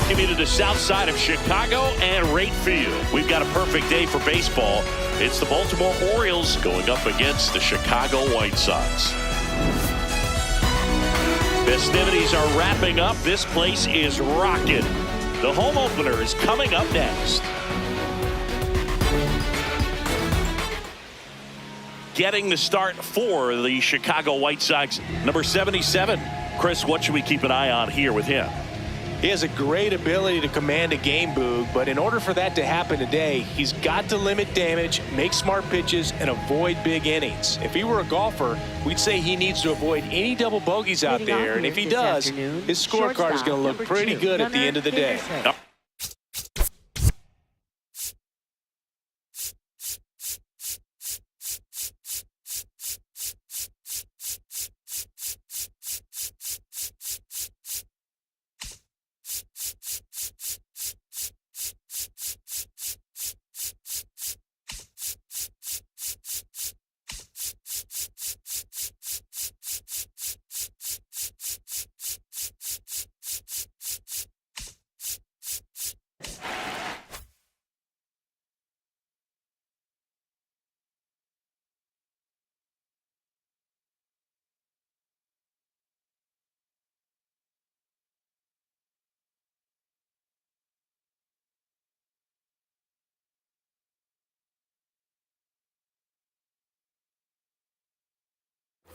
welcome you to the south side of Chicago and Wright Field. We've got a perfect day for baseball. It's the Baltimore Orioles going up against the Chicago White Sox. Festivities are wrapping up. This place is rocking. The home opener is coming up next. Getting the start for the Chicago White Sox, number 77. Chris, what should we keep an eye on here with him? He has a great ability to command a game, Boog, but in order for that to happen today, he's got to limit damage, make smart pitches, and avoid big innings. If he were a golfer, we'd say he needs to avoid any double bogeys out there, and if he does, his scorecard is going to look pretty good at the end of the day.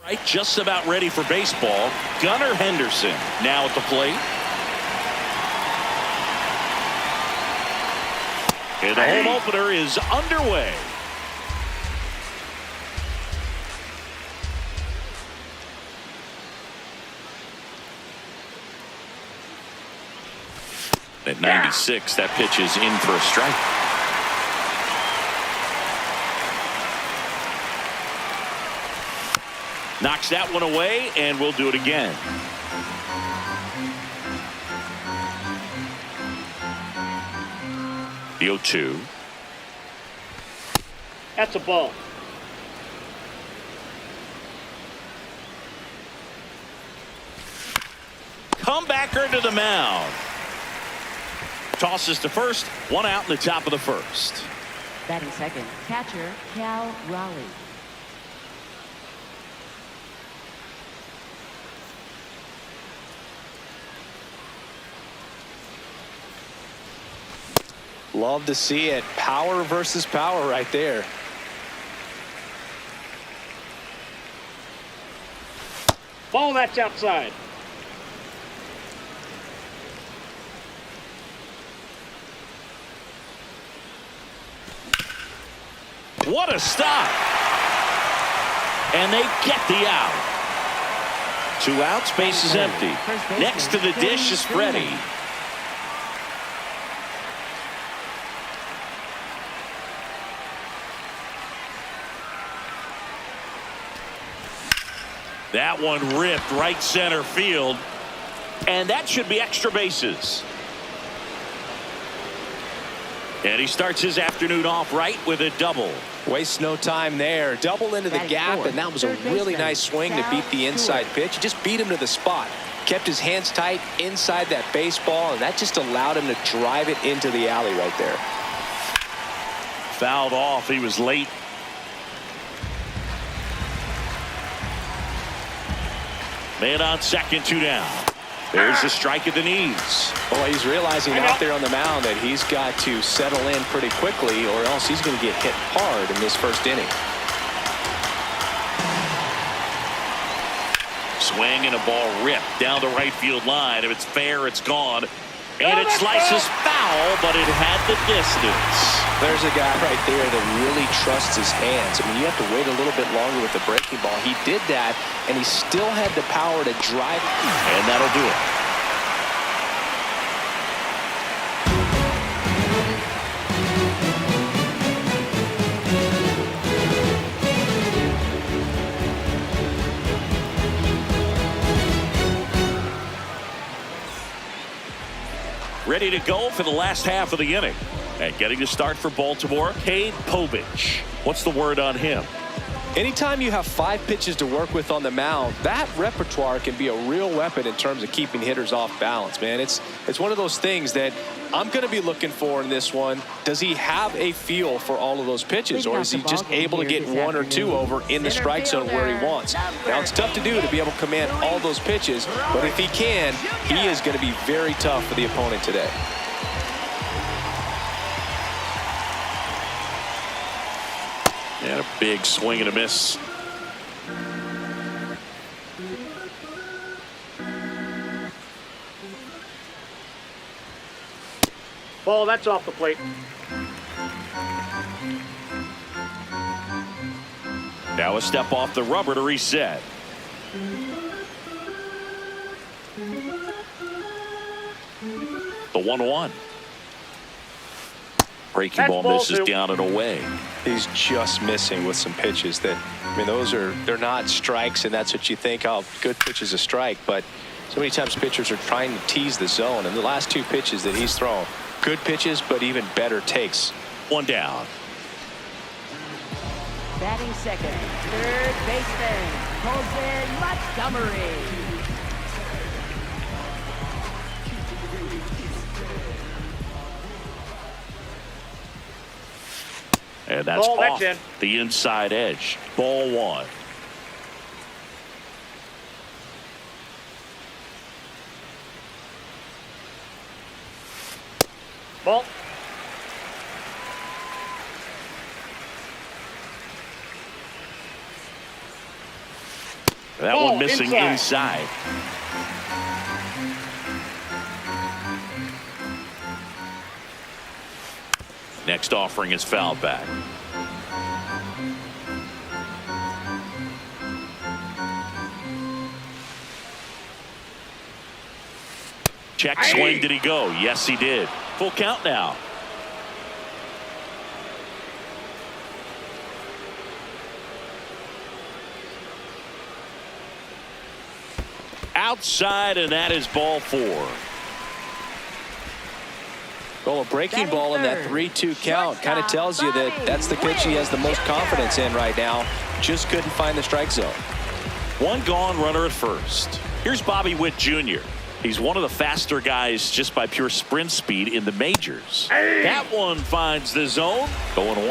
Right, just about ready for baseball. Gunnar Henderson now at the plate. And the home opener is underway. At 96, that pitch is in for a strike. Knocks that one away, and we'll do it again. The 0-2. That's a ball. Comebacker to the mound. Tosses to first. One out in the top of the first. Batting second, catcher Cal Raleigh. Love to see it. Power versus power right there. Ball, that's outside. What a stop. And they get the out. 2 outs, base is empty. Next to the dish is Freddie. That one ripped right center field, and that should be extra bases. And he starts his afternoon off right with a double. Wastes no time there. Double into the gap, and that was a really nice swing to beat the inside pitch. He just beat him to the spot. Kept his hands tight inside that baseball, and that just allowed him to drive it into the alley right there. Fouled off. He was late. Man on second, 2 down. There's the strike at the knees. Well, he's realizing out there on the mound that he's got to settle in pretty quickly, or else he's going to get hit hard in this first inning. Swing and a ball ripped down the right field line. If it's fair, it's gone. And it slices foul, but it had the distance. There's a guy right there that really trusts his hands. I mean, you have to wait a little bit longer with the breaking ball. He did that, and he still had the power to drive. And that'll do it. Ready to go for the last half of the inning. And getting the start for Baltimore, Cade Povich. What's the word on him? Anytime you have 5 pitches to work with on the mound, that repertoire can be a real weapon in terms of keeping hitters off balance, man. It's one of those things that I'm going to be looking for in this one. Does he have a feel for all of those pitches, or is he just able to get 1 or 2 over in the strike zone where he wants? Now, it's tough to do to be able to command all those pitches, but if he can, he is going to be very tough for the opponent today. And a big swing and a miss. Ball, that's off the plate. Now a step off the rubber to reset. The 1-1. Breaking That's ball ball misses 2. down and away. He's just missing with some pitches that, I mean, they're not strikes, and that's what you think, oh, good pitch is a strike, but so many times pitchers are trying to tease the zone, and the last 2 pitches that he's thrown, good pitches, but even better takes. 1 down. Batting second, third baseman, Colton Montgomery. And that's Ball, off that's in. the inside edge. Ball 1. Ball. That Ball, one missing inside. Next offering is fouled back. Check swing. Did he go? Yes, he did. Full count now. Outside, and that is ball 4. Well, a breaking ball in that 3-2 count kind of tells you that that's the pitch he has the most confidence in right now. Just couldn't find the strike zone. 1 gone, runner at first. Here's Bobby Witt Jr. He's one of the faster guys just by pure sprint speed in the majors. That one finds the zone. Going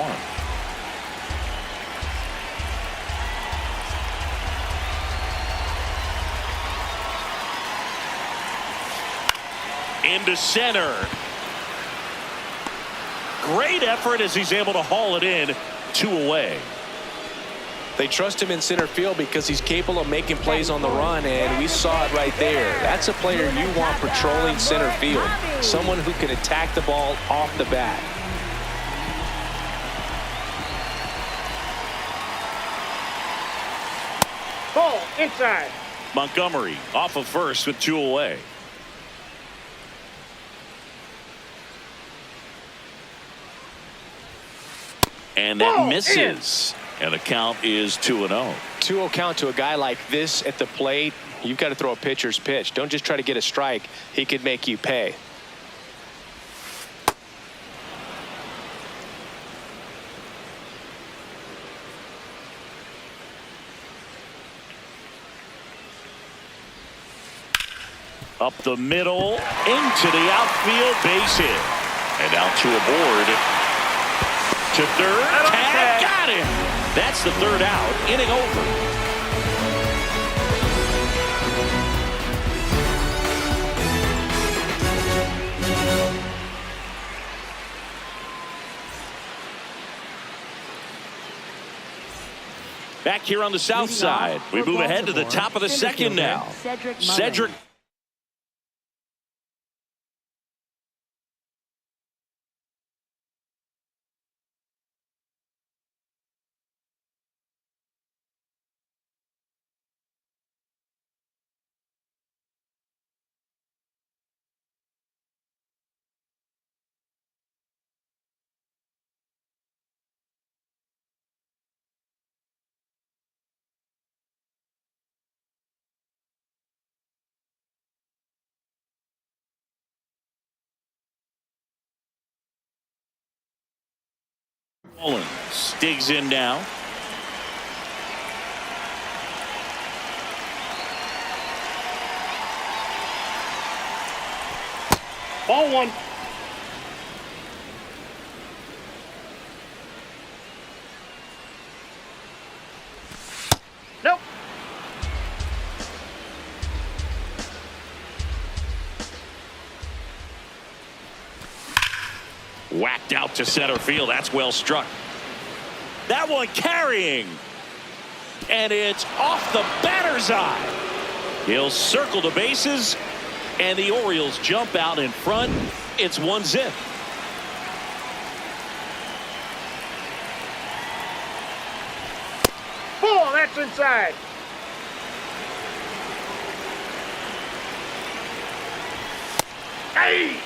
1. Into center. Great effort as he's able to haul it in. 2 away. They trust him in center field because he's capable of making plays on the run, and we saw it right there. That's a player you want patrolling center field. Someone who can attack the ball off the bat. Ball, inside. Montgomery off of first with 2 away. And that misses. And the count is 2-0. 2-0 count to a guy like this at the plate. You've got to throw a pitcher's pitch. Don't just try to get a strike. He could make you pay. Up the middle, into the outfield, base hit. And now 2 aboard. To third, tag, got him. That's the 3rd out, inning over. Back here on the south side, we move ahead to the top of the second now. Cedric. Mullins digs in now. Ball one. Nope. Whacked out to center field. That's well struck. That one carrying. And it's off the batter's eye. He'll circle the bases. And the Orioles jump out in front. It's 1-0. Ball, that's inside. Hey!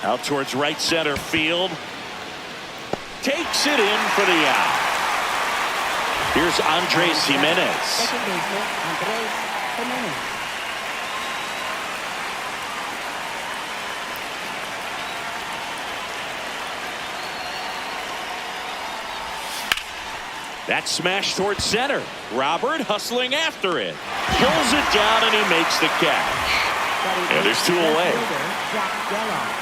Out towards right center field. Takes it in for the out. Here's Andres Jimenez. Second baseman, Andres Jimenez. That smash towards center. Robert hustling after it. Pulls it down and he makes the catch. And there's 2 away. Jack Geloff.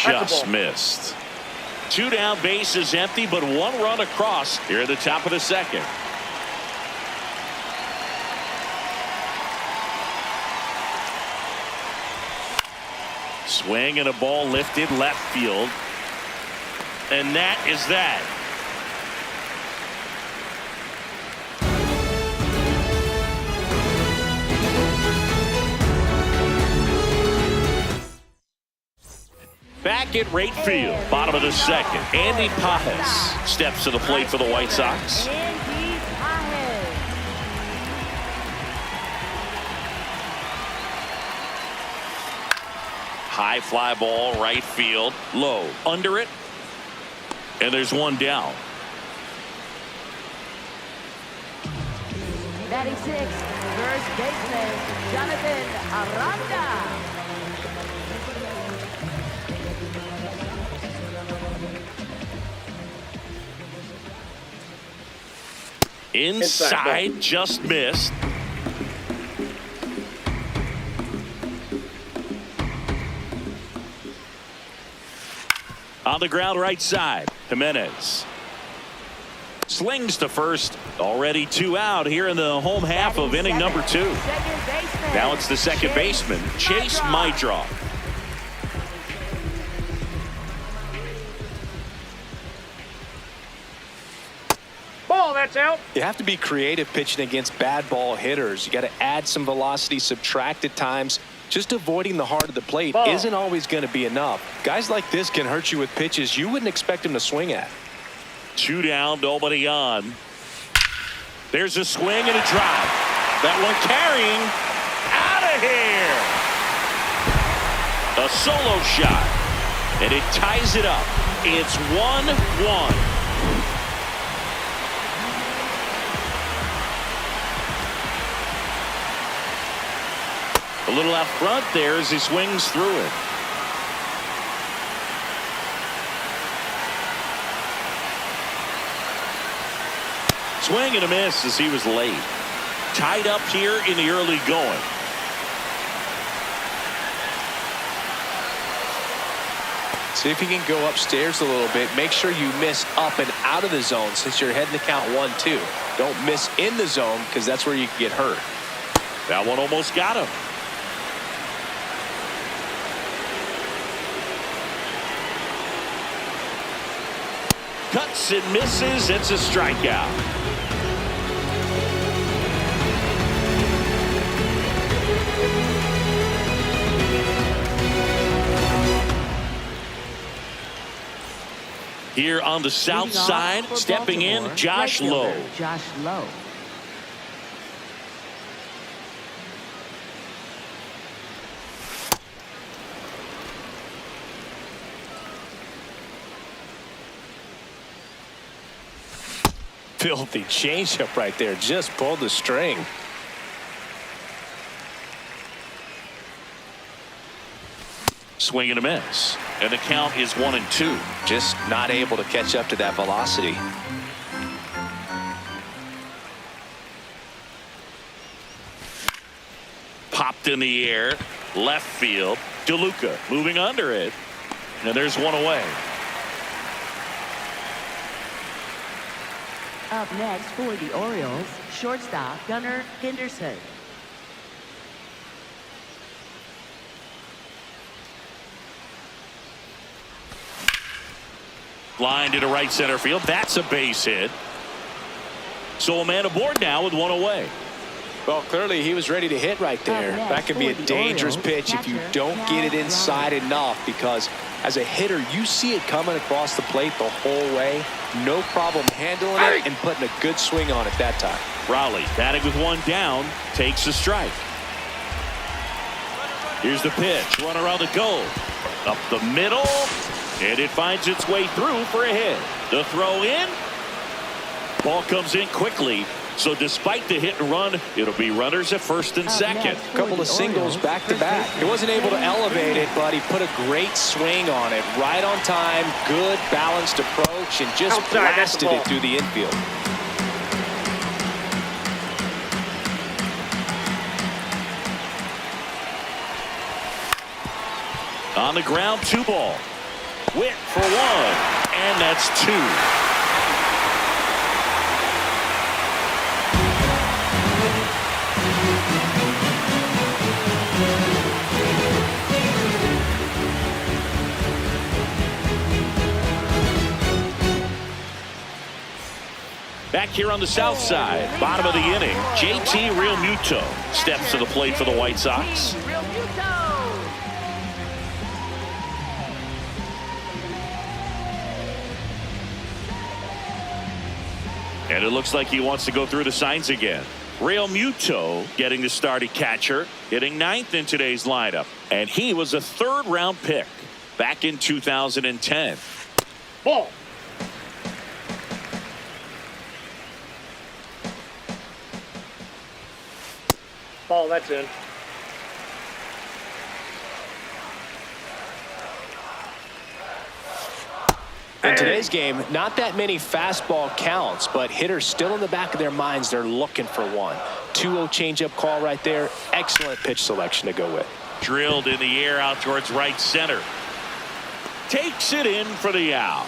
Just missed. 2 down, bases empty, but 1 run across here at the top of the second. Swing and a ball lifted left field. And that is that. Back at right field, bottom of the second. Andy Pajes steps to the plate for the White Sox. Andy Pajes. High fly ball, right field, low, under it, and there's 1 down. Batting 6, first baseman, Jonathan Aranda. Inside, just missed. On the ground right side, Jimenez slings to first. Already 2 out here in the home half of inning number 2. Now it's the second baseman, Chase Mydroff. Ball, that's out. You have to be creative pitching against bad ball hitters. You got to add some velocity, subtract at times. Just avoiding the heart of the plate isn't always going to be enough. Guys like this can hurt you with pitches you wouldn't expect him to swing at. 2 down, nobody on. There's a swing and a drive. That one carrying. Out of here. A solo shot. And it ties it up. It's 1-1. A little out front there as he swings through it. Swing and a miss as he was late. Tied up here in the early going. See if you can go upstairs a little bit. Make sure you miss up and out of the zone since you're heading to count 1-2. Don't miss in the zone because that's where you can get hurt. That one almost got him. Cuts and misses. It's a strikeout. Here on the south side, stepping in, Josh Lowe. Josh Lowe. Filthy changeup right there. Just pulled the string. Swing and a miss. And the count is 1-2. Just not able to catch up to that velocity. Popped in the air. Left field. DeLuca moving under it. And there's one away. Up next for the Orioles, shortstop Gunnar Henderson. Line to right center field. That's a base hit. So a man aboard now with one away. Well, clearly he was ready to hit right there. That could be a dangerous pitch if you don't get it inside enough, because as a hitter, you see it coming across the plate the whole way. No problem handling it and putting a good swing on it that time. Raleigh batting with one down, takes a strike. Here's the pitch. Run around the goal. Up the middle. And it finds its way through for a hit. The throw in. Ball comes in quickly. So despite the hit and run, it'll be runners at first and second. A couple of singles back to back. He wasn't able to elevate it, but he put a great swing on it. Right on time, good balanced approach, and just blasted it through the infield. On the ground, 2 ball. Witt for 1, and that's 2. Back here on the south side, bottom of the inning, JT Realmuto steps to the plate for the White Sox. And it looks like he wants to go through the signs again. Realmuto getting the start at catcher, hitting 9th in today's lineup. And he was a 3rd-round pick back in 2010. Ball. Ball, that's in. In today's game, not that many fastball counts, but hitters still in the back of their minds, they're looking for one. 2-0 changeup call right there. Excellent pitch selection to go with. Drilled in the air out towards right center. Takes it in for the out.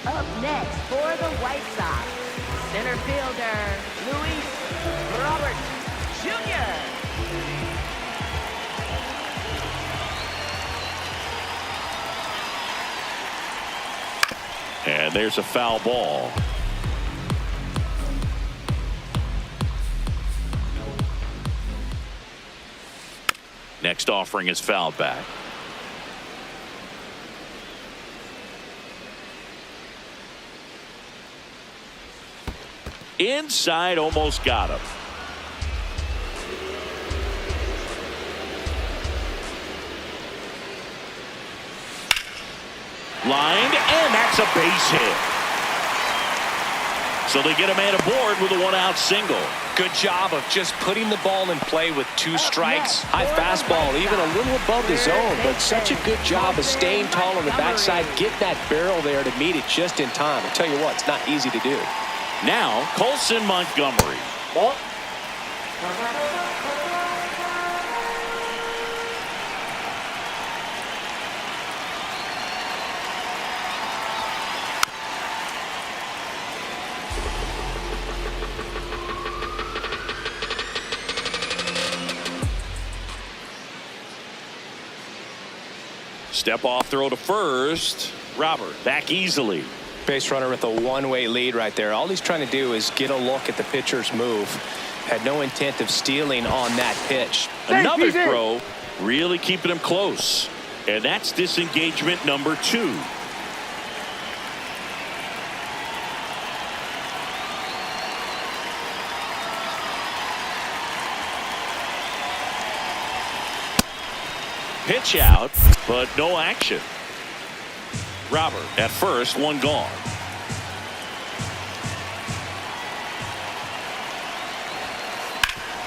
Up next for the White Sox, center fielder Luis Robert Jr. And there's a foul ball. Next offering is fouled back. Inside, almost got him. Lined, and that's a base hit. So they get a man aboard with a 1-out single. Good job of just putting the ball in play with 2 strikes. High fastball, even a little above the zone, but such a good job of staying tall on the backside, get that barrel there to meet it just in time. I'll tell you what, it's not easy to do. Now, Colson Montgomery. Ball. Step off throw to first. Robert back easily. Base runner with a 1-way lead right there. All he's trying to do is get a look at the pitcher's move. Had no intent of stealing on that pitch. Another throw, really keeping him close. And that's disengagement number 2. Pitch out, but no action. Robert at first, 1 gone.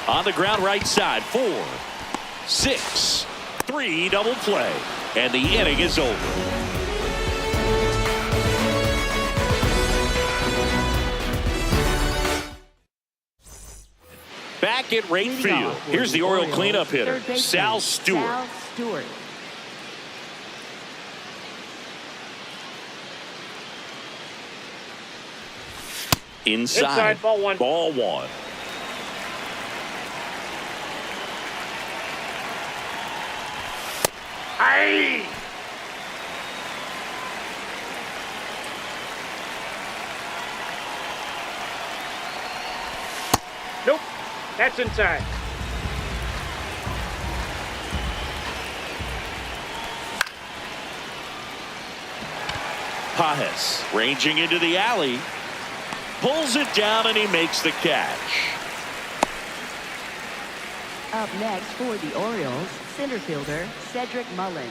On the ground right side, 4. 6-3 double play, and the inning is over. Back at right field, here's the Oriole cleanup hitter, Sal Stewart. Inside, ball one. Ball one. Aye. Nope. That's inside. Pajes ranging into the alley. Pulls it down and he makes the catch. Up next for the Orioles, center fielder Cedric Mullins.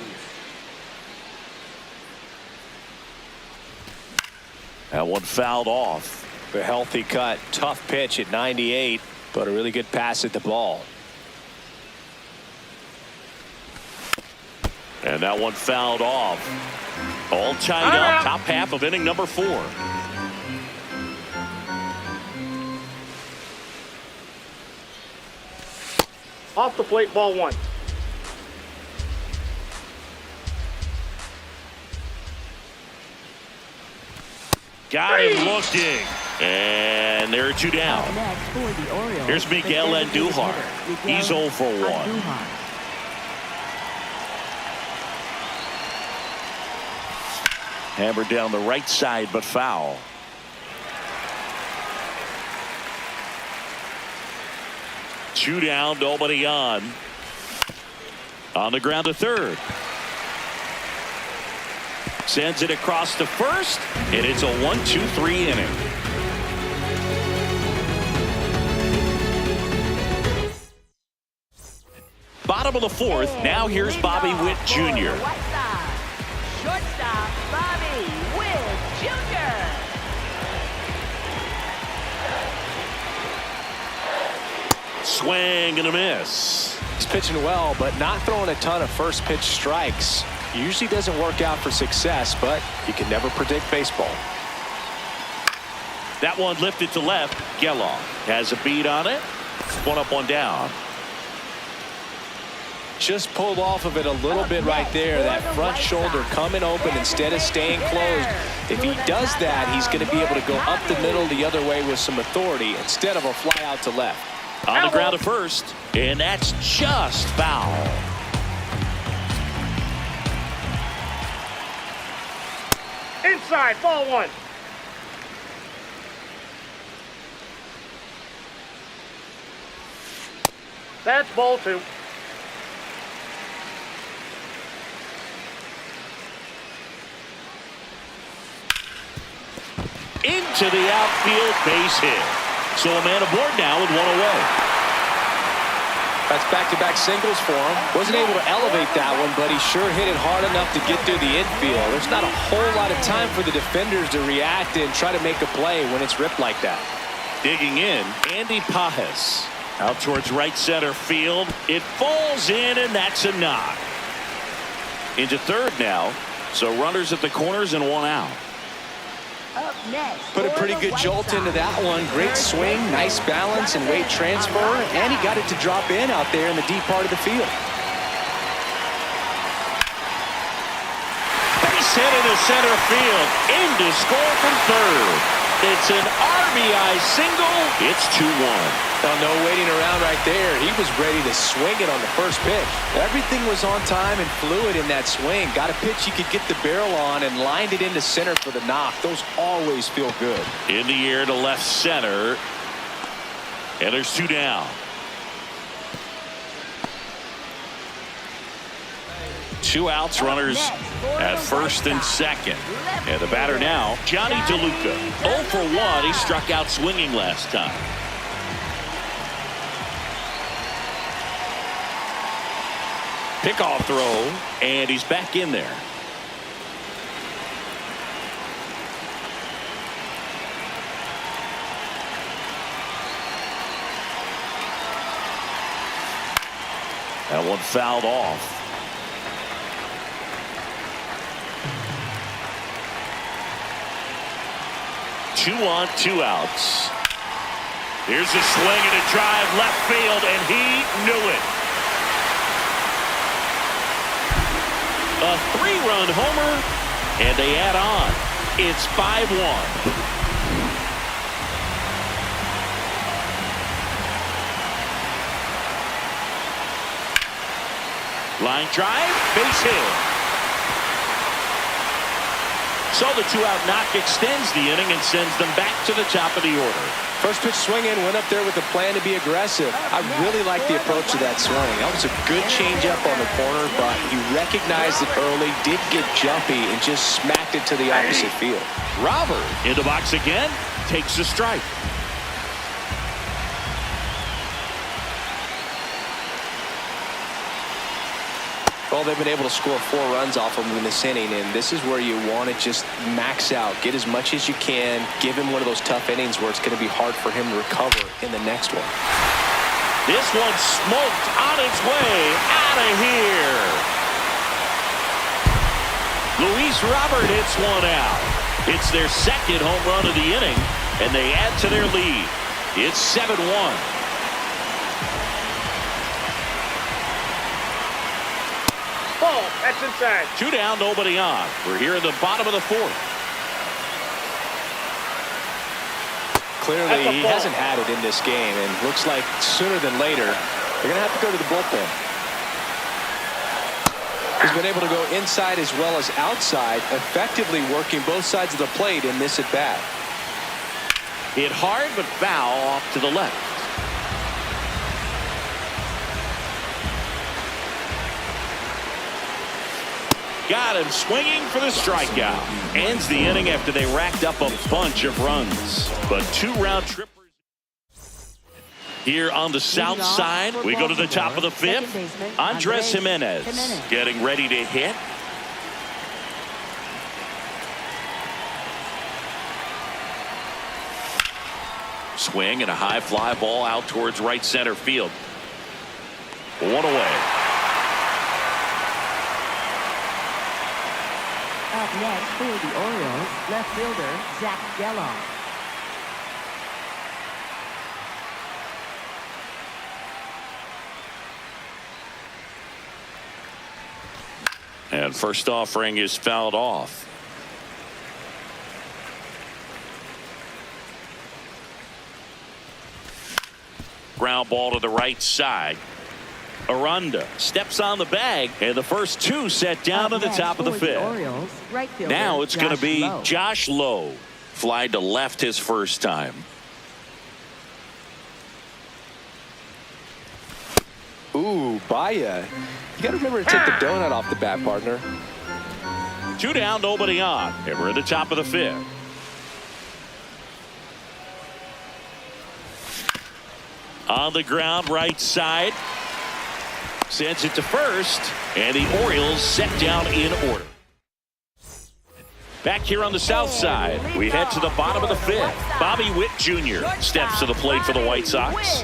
That one fouled off. A healthy cut, tough pitch at 98, but a really good pass at the ball. And that one fouled off. All tied up, top half of inning number 4. Off the plate, ball one. Got him looking. And there are 2 down. Up next for the Orioles, Here's Miguel the Andujar. Miguel He's 0 for 1. Andujar. Hammered down the right side, but foul. Two down, nobody on. On the ground to third. Sends it across to first, and it's a 1-2-3 inning. Bottom of the 4th, now here's Bobby Witt Jr. Shortstop Bobby Witt Jr. Swing and a miss. He's pitching well, but not throwing a ton of first pitch strikes. Usually doesn't work out for success, but you can never predict baseball. That one lifted to left. Geloff has a beat on it. 1 up, 1 down. Just pulled off of it a little bit right there. That front shoulder coming open instead of staying closed. If he does that, he's going to be able to go up the middle the other way with some authority instead of a fly out to left. On the ground to first, and that's just foul. Inside, ball one. That's ball two. Into the outfield, base hit. So a man aboard now with 1 away. That's back-to-back singles for him. Wasn't able to elevate that one, but he sure hit it hard enough to get through the infield. There's not a whole lot of time for the defenders to react and try to make a play when it's ripped like that. Digging in, Andy Pajes. Out towards right center field. It falls in, and that's a knock. Into third now. So runners at the corners and 1 out. Up next. Put a pretty good jolt into that one. Great swing, nice balance and weight transfer, and he got it to drop in out there in the deep part of the field. Base hit into center field. In to score from third. It's an RBI single. It's 2-1. Well, no waiting around right there. He was ready to swing it on the first pitch. Everything was on time and fluid in that swing. Got a pitch he could get the barrel on and lined it into center for the knock. Those always feel good. In the air to left center. And there's 2 down. 2 outs, runners at first and second. And the batter now, Johnny DeLuca. 0 for 1. He struck out swinging last time. Pickoff throw, and he's back in there. That one fouled off. Two on, two outs. Here's a swing and a drive left field, and he knew it. A 3-run homer, and they add on. It's 5-1. Line drive, base hit. So the 2-out knock extends the inning and sends them back to the top of the order. First pitch swing in, went up there with a plan to be aggressive. I really like the approach to that swing. That was a good changeup on the corner, but he recognized it early, did get jumpy, and just smacked it to the opposite field. Robert in the box again, takes a strike. Well, they've been able to score 4 runs off of him in this inning, and this is where you want to just max out. Get as much as you can. Give him one of those tough innings where it's going to be hard for him to recover in the next one. This one smoked on its way out of here. Luis Robert hits one out. It's their second home run of the inning, and they add to their lead. It's 7-1. Ball. That's inside. 2 down, nobody on. We're here in the bottom of the 4th. Clearly, he hasn't had it in this game, and looks like sooner than later, they're going to have to go to the bullpen. He's been able to go inside as well as outside, effectively working both sides of the plate in this at-bat. Hit hard, but foul off to the left. Got him swinging for the strikeout. Ends the inning after they racked up a bunch of runs. But 2-round trippers. Here on the south side, we go to the top of the 5th. Andres Jimenez getting ready to hit. Swing and a high fly ball out towards right center field. 1 away. Up next for the Orioles, left fielder Zach Geloff. And first offering is fouled off. Ground ball to the right side. Aranda steps on the bag, and the first 2 set down to the top of the 5th. Orioles, right fielder, Now it's going to be Lowe. Josh Lowe. Fly to left his first time. Ooh, Baya. You got to remember to take the donut off the bat, partner. 2 down, nobody on. And we're at the top of the 5th. On the ground, right side. Sends it to first, and the Orioles set down in order. Back here on the south side, we head to the bottom of the 5th. Bobby Witt Jr. steps to the plate for the White Sox.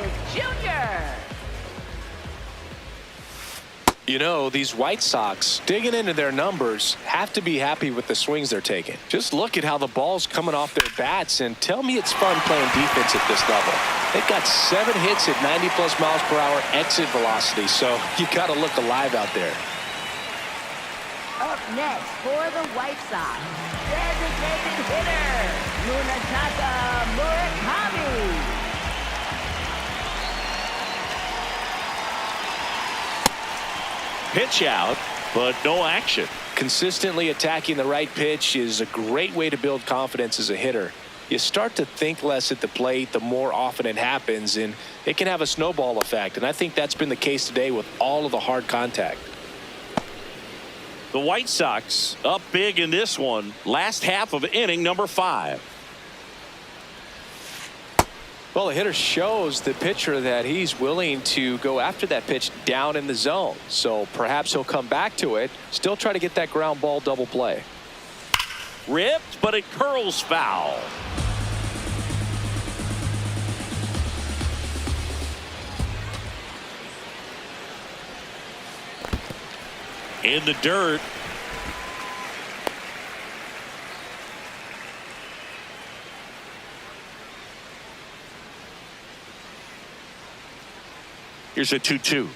You know, these White Sox, digging into their numbers, have to be happy with the swings they're taking. Just look at how the ball's coming off their bats, and tell me it's fun playing defense at this level. They've got 7 hits at 90+ miles per hour exit velocity, so you got to look alive out there. Up next for the White Sox, designated hitter Munetaka Murakami. Pitch out, but no action. Consistently attacking the right pitch is a great way to build confidence as a hitter. You start to think less at the plate the more often it happens, and it can have a snowball effect, and I think that's been the case today with all of the hard contact. The White Sox up big in this one. Last half of inning number 5. Well, the hitter shows the pitcher that he's willing to go after that pitch down in the zone. So perhaps he'll come back to it, still try to get that ground ball double play. Ripped, but it curls foul. in the dirt. Here's a 2-2.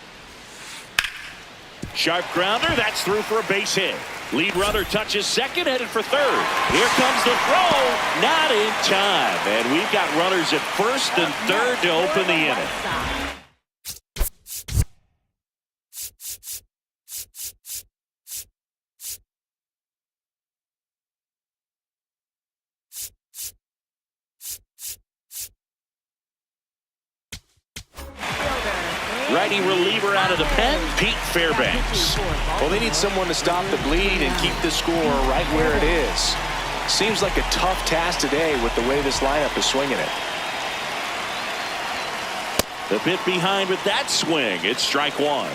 Sharp grounder. That's through for a base hit. Lead runner touches second, headed for third. Here comes the throw. Not in time. And we've got runners at first and third to open the inning. Righty reliever out of the pen, Pete Fairbanks. Well, they need someone to stop the bleed and keep the score right where it is. Seems like a tough task today with the way this lineup is swinging it. The bit behind with that swing. It's strike one.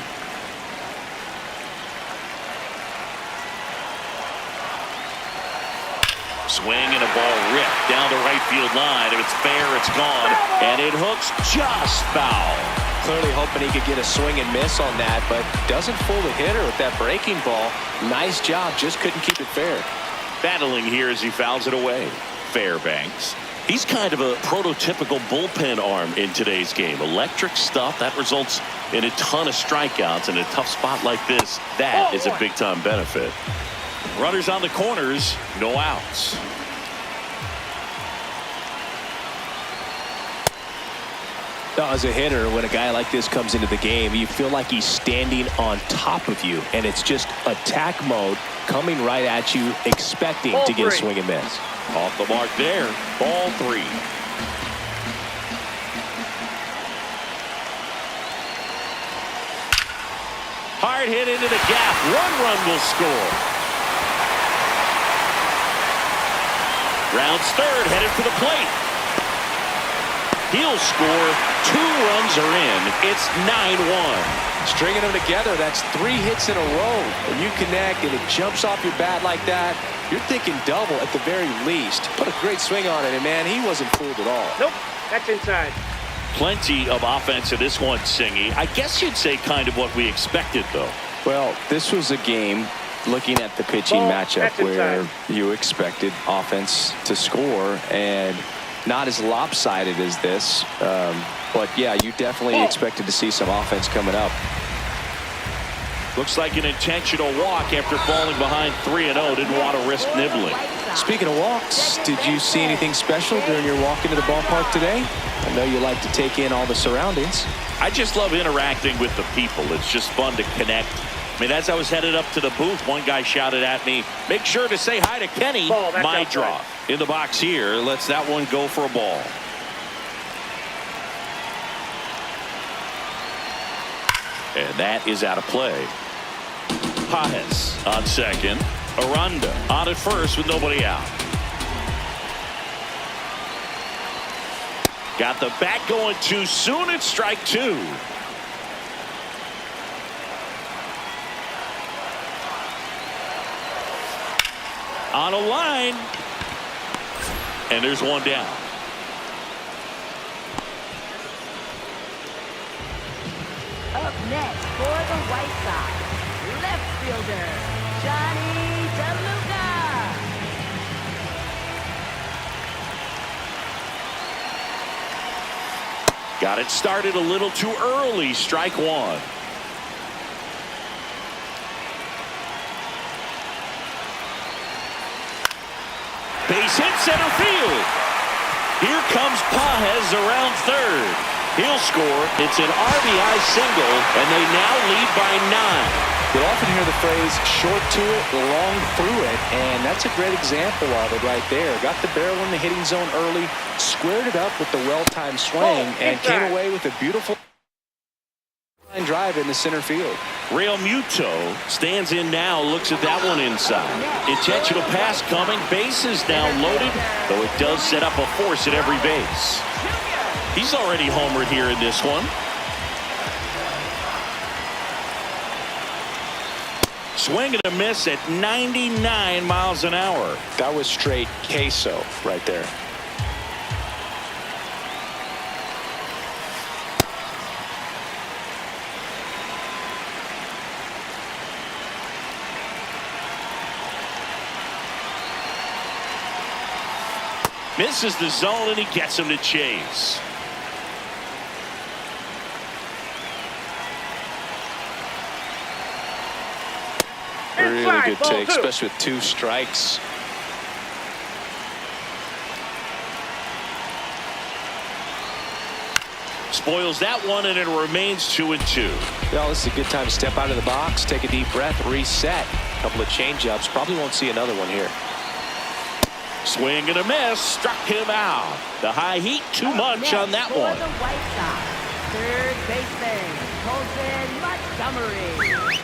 Swing and a ball ripped down the right field line. If it's fair, it's gone. And it hooks just foul. Clearly hoping he could get a swing and miss on that, but doesn't fool the hitter with that breaking ball. Nice job, just couldn't keep it fair. Battling here as he fouls it away. Fairbanks. He's kind of a prototypical bullpen arm in today's game. Electric stuff that results in a ton of strikeouts. In a tough spot like this, that is a big-time benefit. Runners on the corners, no outs. As a hitter, when a guy like this comes into the game, you feel like he's standing on top of you, and it's just attack mode coming right at you, expecting to get a swing and miss. Off the mark there. Ball three. Hard hit into the gap. One run will score. Rounds third, headed for the plate. He'll score. 2 runs are in. It's 9-1. Stringing them together, that's 3 hits in a row. When you connect and it jumps off your bat like that, you're thinking double at the very least. Put a great swing on it, and man, he wasn't fooled at all. Nope, that's inside. Plenty of offense in this one, Singy. I guess you'd say kind of what we expected, though. Well, this was a game looking at the pitching matchup where you expected offense to score, and not as lopsided as this. But yeah, you definitely expected to see some offense coming up. Looks like an intentional walk after falling behind 3-0. Didn't want to risk nibbling. Speaking of walks, did you see anything special during your walk into the ballpark today? I know you like to take in all the surroundings. I just love interacting with the people. It's just fun to connect. I mean, as I was headed up to the booth, one guy shouted at me, "Make sure to say hi to Kenny." My draw. In the box here, lets that one go for a ball. And that is out of play. Pajes on second. Aranda on at first with nobody out. Got the bat going too soon. It's strike 2. On a line. And there's one down. Up next for the White Sox, left fielder, Johnny DeLuca. Got it started a little too early. Strike 1. Base hit center field. Here comes Pajes around third. He'll score. It's an RBI single, and they now lead by 9. You'll often hear the phrase short to it, long through it, and that's a great example of it right there. Got the barrel in the hitting zone early, squared it up with the well-timed swing, and came away with a beautiful line drive in the center field. Real Muto stands in now, looks at that one inside. Intentional pass coming, bases down loaded, though it does set up a force at every base. He's already homered here in this one. Swing and a miss at 99 miles an hour. That was straight queso right there. Misses the zone, and he gets him to chase. Really Inside, good ball take, two. especially with 2 strikes. Spoils that one, and it remains 2-2. Well, this is a good time to step out of the box, take a deep breath, reset. A couple of change-ups. Probably won't see another one here. Swing and a miss. Struck him out. The high heat, too much on that for one. the White Sox, third baseman, Colton Montgomery.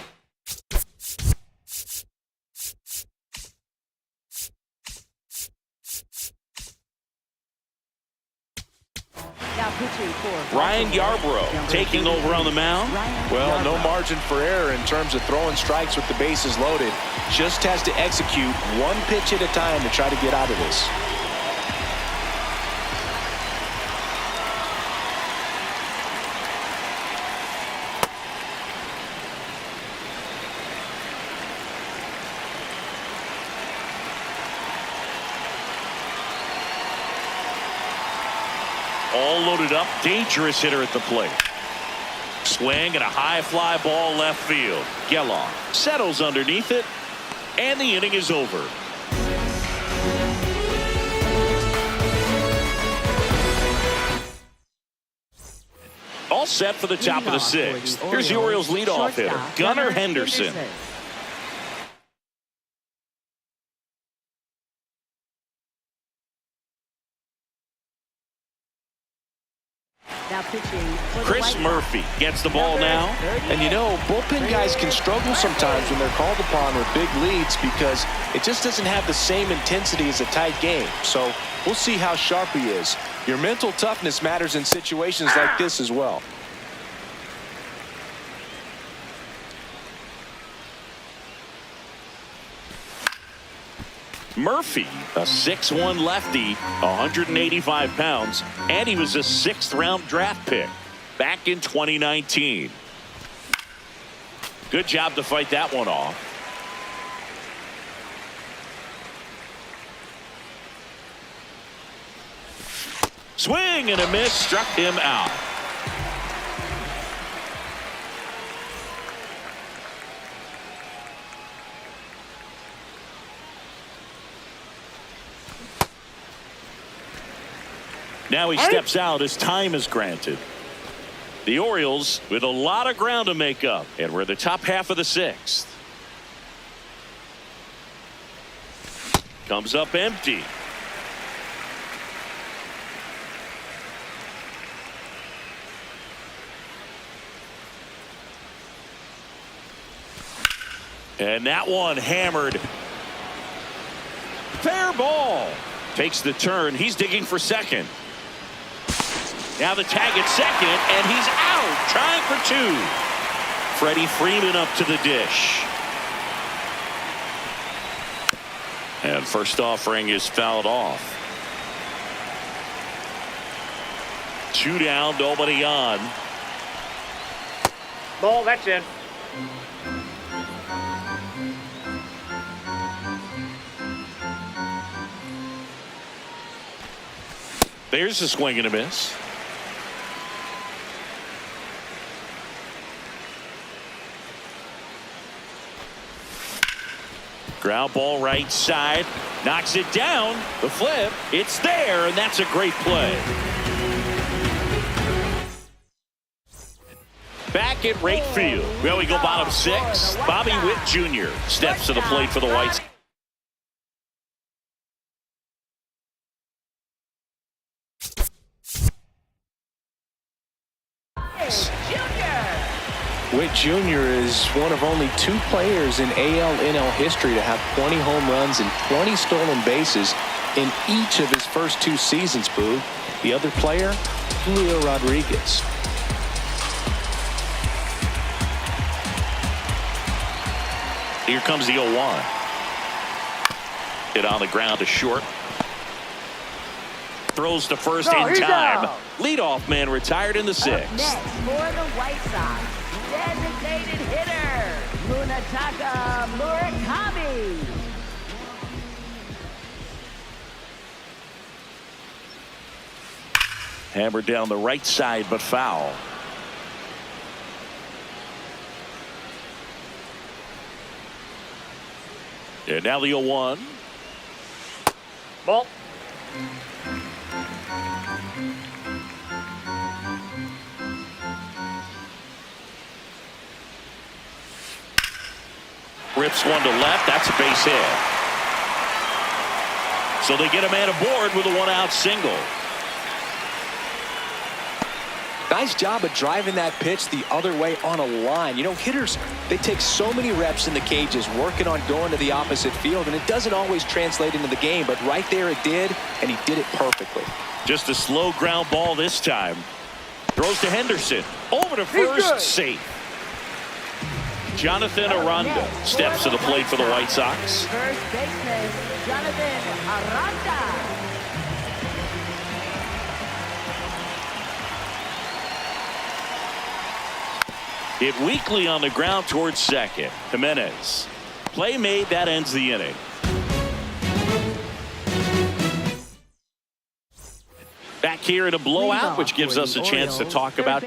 Now pitching for Ryan Yarbrough taking over on the mound. Well, no margin for error in terms of throwing strikes with the bases loaded. Just has to execute one pitch at a time to try to get out of this. All loaded up. Dangerous hitter at the plate. Swing and a high fly ball left field. Geloff settles underneath it, and the inning is over. All set for the top of the 6th. Here's the Orioles leadoff hitter, Gunnar Henderson. Now pitching for the Chris White Murphy Sox, gets the ball now. And you know, bullpen guys can struggle sometimes when they're called upon with big leads because it just doesn't have the same intensity as a tight game. So we'll see how sharp he is. Your mental toughness matters in situations like this as well. Murphy, a 6'1 lefty, 185 pounds, and he was a 6th-round draft pick back in 2019. Good job to fight that one off. Swing and a miss, struck him out. Now he steps out as time is granted. The Orioles with a lot of ground to make up, and we're the top half of the 6th. Comes up empty. And that one hammered. Fair ball. Takes the turn. He's digging for second. Now the tag at second, and he's out, trying for 2. Freddie Freeman up to the dish. And first offering is fouled off. 2 down, nobody on. Ball, that's in. There's a swing and a miss. Ground ball right side. Knocks it down. The flip. It's there, and that's a great play. Back at right field. Well, we go bottom 6. Bobby Witt Jr. steps to the plate for the White Sox. Witt Jr. is one of only 2 players in AL/NL history to have 20 home runs and 20 stolen bases in each of his first 2 seasons, Boog. The other player, Julio Rodriguez. Here comes the 0-1. Hit on the ground to short. Throws to first in time. Leadoff man retired in the 6th. Next for the White Sox, designated hitter, Munetaka Murakami. Hammered down the right side, but foul. And now the 0-1. Ball. Rips one to left. That's a base hit. So they get a man aboard with a one-out single. Nice job of driving that pitch the other way on a line. You know, hitters, they take so many reps in the cages working on going to the opposite field, and it doesn't always translate into the game, but right there it did, and he did it perfectly. Just a slow ground ball this time. Throws to Henderson. Over to first, safe. Jonathan Aranda steps to the plate for the White Sox. First baseman, Jonathan Aranda. Hit weakly on the ground towards second. Jimenez. Play made. That ends the inning. Back here in a blowout, which gives us a chance to talk about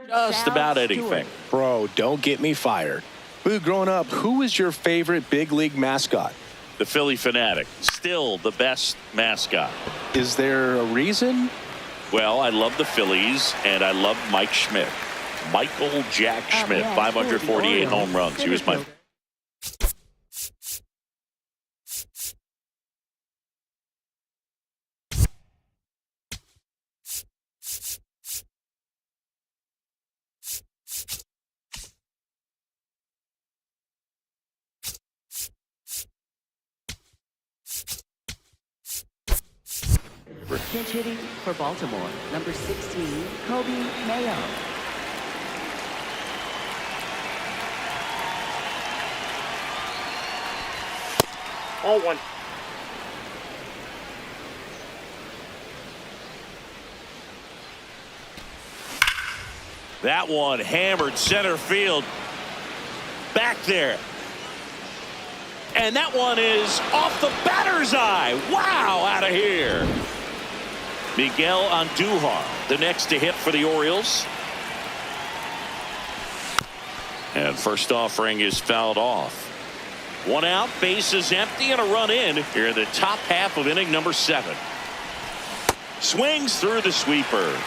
just about anything. Bro, don't get me fired. Boo, growing up, who was your favorite big league mascot? The Philly Fanatic. Still the best mascot. Is there a reason? Well, I love the Phillies, and I love Mike Schmidt. Michael Jack Schmidt, 548 home runs. He was my... Pinch hitting for Baltimore, number 16, Kobe Mayo. All one. That one hammered center field. Back there. And that one is off the batter's eye. Wow, out of here. Miguel Andujar, the next to hit for the Orioles. And first offering is fouled off. One out, bases empty, and a run in here in the top half of inning number 7. Swings through the sweeper.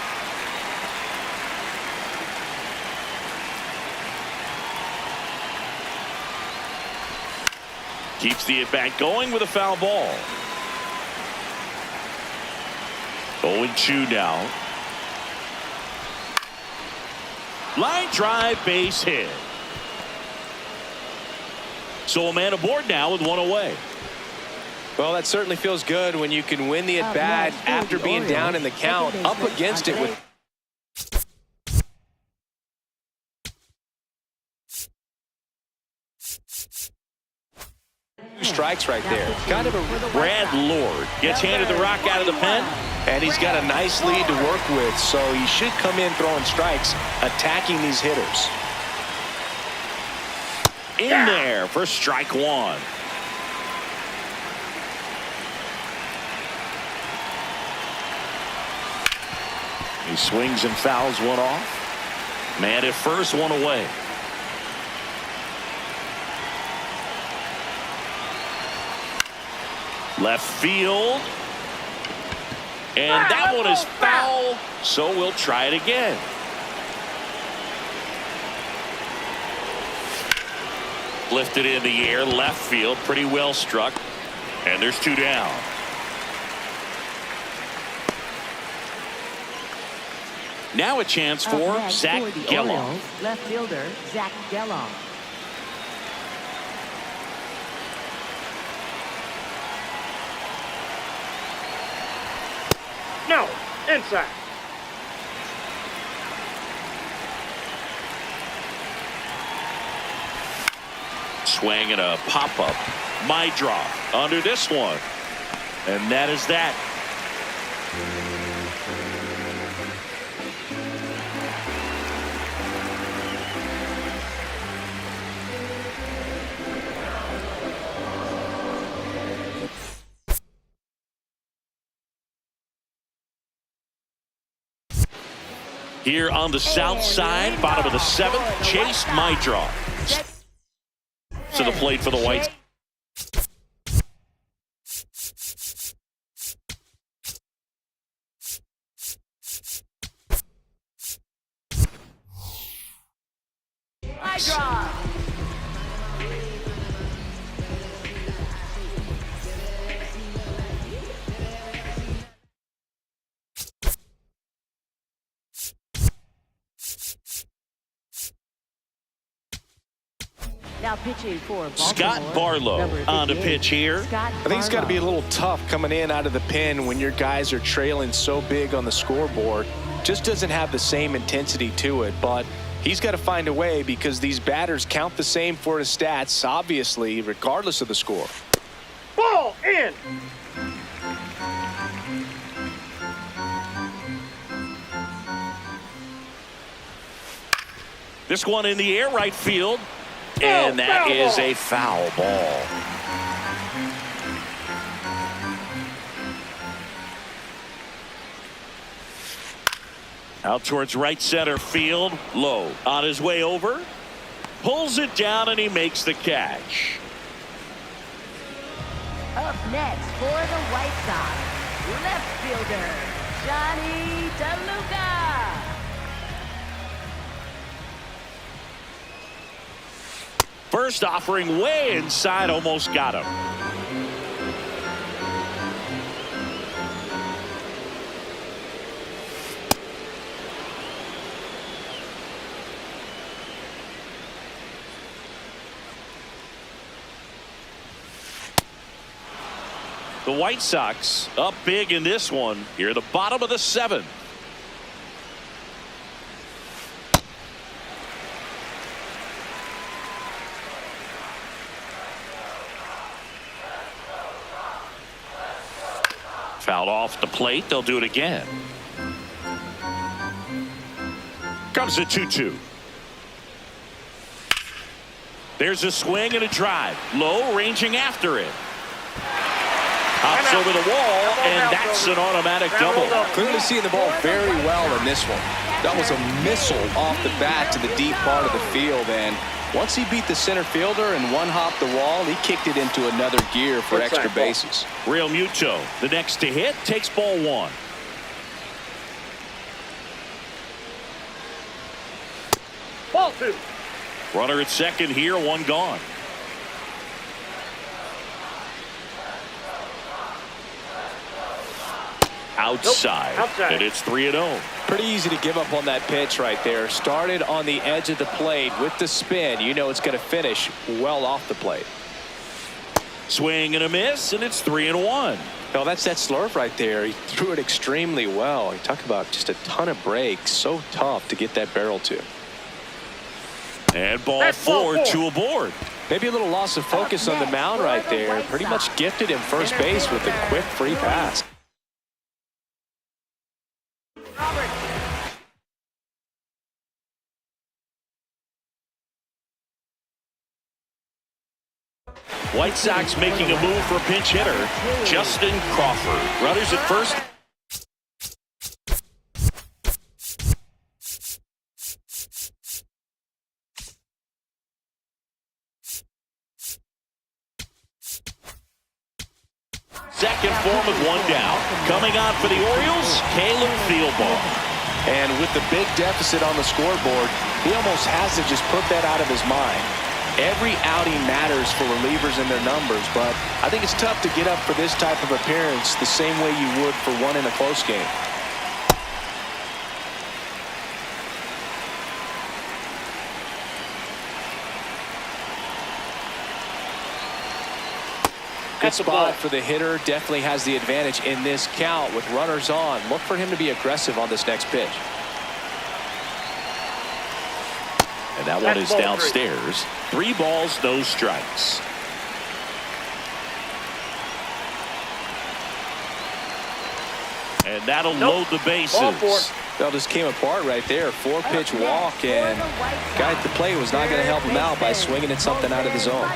Keeps the at-bat going with a foul ball. 0-2 now. Line drive, base hit. So a man aboard now with one away. Well, that certainly feels good when you can win the at-bat after being down in the count, up against it with... strikes right there. Kind of a... Brad Lord gets handed the rock out of the pen. And he's got a nice lead to work with, so he should come in throwing strikes, attacking these hitters. In there for strike one. He swings and fouls one off. Man at first, one away. Left field. And that one is foul, so we'll try it again. Lifted in the air, left field, pretty well struck. And there's 2 down. Now a chance for Zach Geloff. Left fielder, Zach Geloff. No, inside. Swing and a pop-up. My drop under this one. And that is that. Here on the south side, bottom of the 7th, Chase Mydroff to the plate for the Whites. Now pitching for Baltimore, Scott Barlow on the pitch here. I think it's got to be a little tough coming in out of the pen when your guys are trailing so big on the scoreboard. Just doesn't have the same intensity to it, but he's got to find a way because these batters count the same for his stats, obviously, regardless of the score. Ball in. This one in the air, right field. And that is a foul ball. Out towards right center field. Low on his way over. Pulls it down and he makes the catch. Up next for the White Sox, left fielder, Johnny DeLuca. First offering way inside, almost got him. The White Sox up big in this one here at the bottom of the 7th. Fouled off the plate. They'll do it again. Comes the 2-2. There's a swing and a drive. Low, ranging after it. Hops over the wall, and that's an automatic double. Clearly seeing the ball very well in this one. That was a missile off the bat to the deep part of the field, and once he beat the center fielder and one-hopped the wall, he kicked it into another gear for extra bases. Real Muto, the next to hit, takes ball 1. Ball 2. Runner at second here, 1 gone. Outside. And it's 3-0. Pretty easy to give up on that pitch right there. Started on the edge of the plate with the spin. You know it's going to finish well off the plate. Swing and a miss, and it's 3-1. No, that's that slurve right there. He threw it extremely well. You talk about just a ton of breaks. So tough to get that barrel to. And ball 4, 2 aboard. Maybe a little loss of focus on the mound right there. Pretty much gifted him first base with a quick free pass. White Sox making a move for a pinch hitter, Justin Crawford. Runners at first. Second form with 1 down. Coming on for the Orioles, Caleb Thielbar. And with the big deficit on the scoreboard, he almost has to just put that out of his mind. Every outing matters for relievers and their numbers, but I think it's tough to get up for this type of appearance the same way you would for one in a close game. Good spot for the hitter. Definitely has the advantage in this count with runners on. Look for him to be aggressive on this next pitch. And that one is downstairs. 3 balls, no strikes. And that'll load the bases. That just came apart right there. 4-pitch walk, and guy at the plate was not going to help him out by swinging at something out of the zone.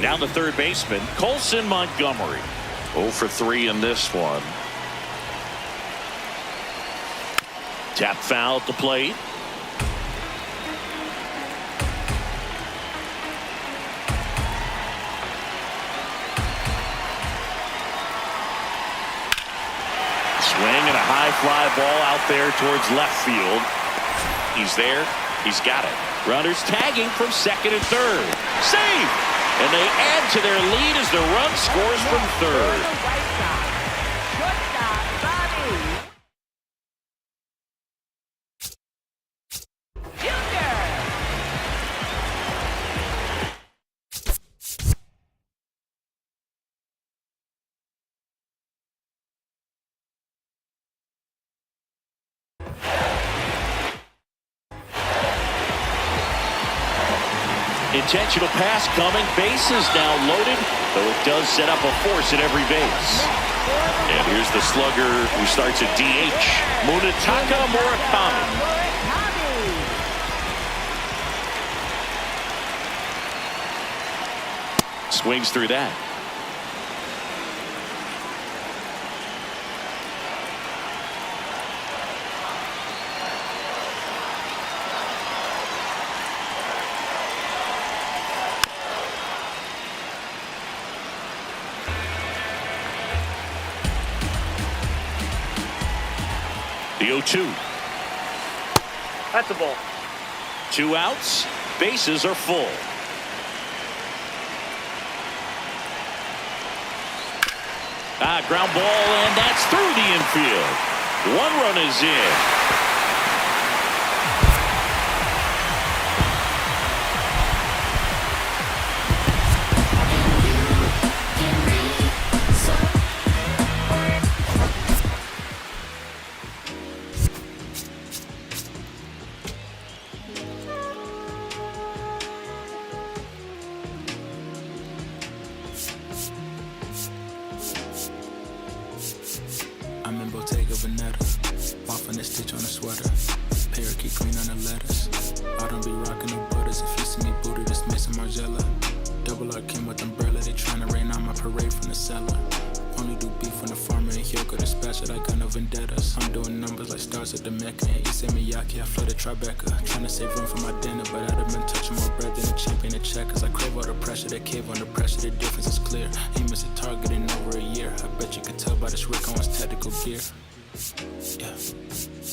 Now the third baseman, Colson Montgomery. 0 for 3 in this one. Tap foul at the plate. Swing and a high fly ball out there towards left field. He's there. He's got it. Runners tagging from second and third. Save! And they add to their lead as the run scores from third. For the White Sox, shortstop Bobby Jr. Intentional pass coming. Bases now loaded, though it does set up a force at every base. And here's the slugger who starts at DH, Munetaka Murakami. Swings through that. The 0-2. That's a ball. 2 outs. Bases are full. Ground ball, and that's through the infield. 1 run is in. I'm in Bottega Veneta, waffling a stitch on a sweater, parakeet green on the lettuce. I don't be rocking no butters. If you see me booted, it's missing Margiela. Double R came with umbrella, they tryna rain on my parade from the cellar. Only do beef when the farmer and Hyoko dispatch it, I got no vendettas. I'm doing numbers like stars at the Mecca, and Issei Miyake, I flooded Tribeca. Tryna save room for my dinner, but I'd have been touching more bread than a champion at checkers. I crave all the pressure, they cave under pressure, the difference is clear. Ain't missed a target in over a year. I bet you could tell by this Rick Owens tactical gear. Yeah,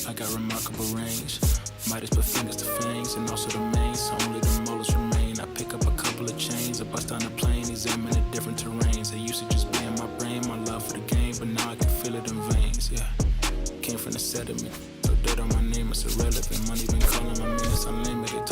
I got remarkable range. Midas put fingers to fangs, and also the mains, so only the molars remain. I pick up a couple of chains, I bust down the plane, examine the different terrains. It used to just be in my brain, my love for the game, but now I can feel it in veins, yeah. Came from the sediment, so dirt on my name, it's irrelevant. Money been calling my minutes unlimited.